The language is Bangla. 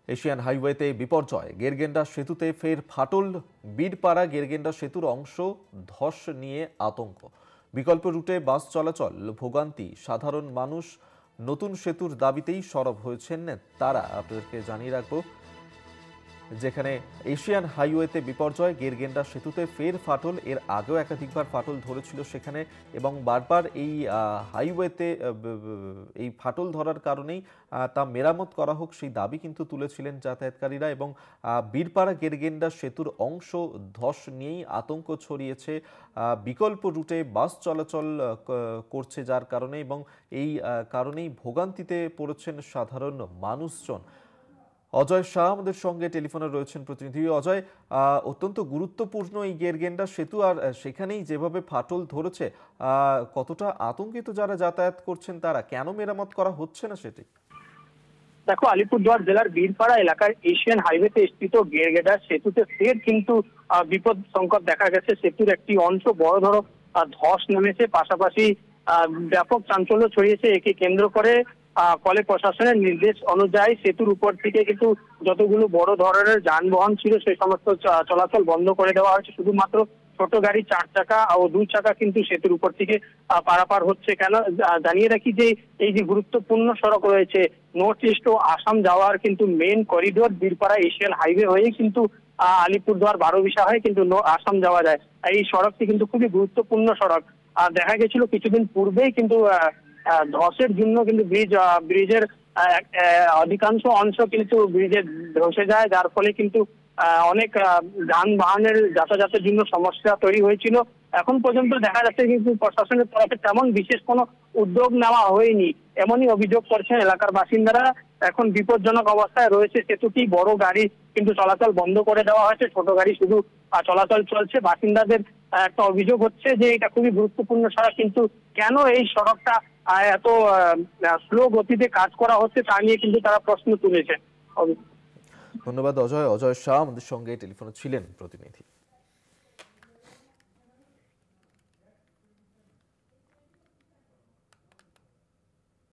এশিয়ান হাইওয়েতে বিপর্যয়, গেরগেন্ডা সেতুতে ফের ফাটল। বীরপাড়া গেরগেন্ডা সেতুর অংশ ধস নিয়ে আতঙ্ক। বিকল্প রুটে বাস চলাচল ভোগান্তি, সাধারণ মানুষ নতুন সেতুর দাবিতেই সরব হয়েছেন তারা। আপনাদেরকে জানিয়ে রাখবো, যেখানে এশিয়ান হাইওয়েতে বিপর্যয়, গেরগেন্ডা সেতুতে ফের ফাটল। এর আগেও একাধিকবার ফাটল ধরেছিল সেখানে, এবং বারবার এই হাইওয়েতে এই ফাটল ধরার কারণেই তা মেরামত করা হোক সেই দাবি কিন্তু তুলেছিলেন যাতায়াতকারীরা। এবং বীরপাড়া গেরগেন্ডা সেতুর অংশ ধস নিয়েই আতঙ্ক ছড়িয়েছে। বিকল্প রুটে বাস চলাচল করছে যার কারণে, এবং এই কারণেই ভোগান্তিতে পড়েছেন সাধারণ মানুষজন। অজয় শাহ আমাদের সঙ্গে টেলিফোনে রয়েছেন প্রতিনিধি। অজয়, অত্যন্ত গুরুত্বপূর্ণ এই গেরগেন্ডা সেতু, আর সেখানেই যেভাবে ফাটল ধরেছে, কতটা আতঙ্কিত যারা যাতায়াত করছেন তারা? কেন মেরামত করা হচ্ছে না সেটি? দেখো, আলিপুরদুয়ার জেলার বীরপাড়া এলাকার এশিয়ান হাইওয়েতে স্থিত গেরগেন্ডা সেতুতে ফের কিন্তু বিপদ সংকট দেখা গেছে। সেতুর একটি অংশ বড় ধরো ধস নেমেছে, পাশাপাশি ব্যাপক চাঞ্চল্য ছড়িয়েছে। একে কেন্দ্র করে কলেজ প্রশাসনের নির্দেশ অনুযায়ী সেতুর উপর থেকে কিন্তু যতগুলো বড় ধরনের যানবাহন ছিল সেই সমস্ত চলাচল বন্ধ করে দেওয়া হয়েছে। শুধুমাত্র ছোট গাড়ি, 4 চাকা ও 2 চাকা কিন্তু সেতুর উপর থেকে পারাপার হচ্ছে। কেন জানিয়ে রাখি যে এই যে গুরুত্বপূর্ণ সড়ক রয়েছে নর্থ ইস্ট ও আসাম যাওয়ার কিন্তু main corridor Birpara Asian highway হয়ে কিন্তু আলিপুরদুয়ার বারোবিশা হয়ে কিন্তু আসাম যাওয়া যায়। এই সড়কটি কিন্তু খুবই গুরুত্বপূর্ণ সড়ক। দেখা গেছিল কিছুদিন পূর্বেই কিন্তু ধসের জন্য কিন্তু ব্রিজের অধিকাংশ অংশ কিন্তু ব্রিজে ধসে যায়, যার ফলে কিন্তু অনেক যানবাহনের যাতায়াতের জন্য সমস্যা তৈরি হয়েছিল। এখন পর্যন্ত দেখা যাচ্ছে কিন্তু প্রশাসনের তরফে তেমন বিশেষ কোনো উদ্যোগ নেওয়া হয়নি, এমনই অভিযোগ করছেন এলাকার বাসিন্দারা। এখন বিপজ্জনক অবস্থায় রয়েছে সেতুটি। বড় গাড়ি কিন্তু চলাচল বন্ধ করে দেওয়া হয়েছে, ছোট গাড়ি শুধু চলাচল চলছে। বাসিন্দাদের একটা অভিযোগ হচ্ছে যে এটা খুবই গুরুত্বপূর্ণ সড়ক, কিন্তু কেন এই সড়কটা এত স্লো গতিতে কাজ করা হচ্ছে তা নিয়ে কিন্তু তারা প্রশ্ন তুলেছে। ধন্যবাদ অজয়। অজয় শাহ আমাদের সঙ্গে টেলিফোনে ছিলেন প্রতিনিধি।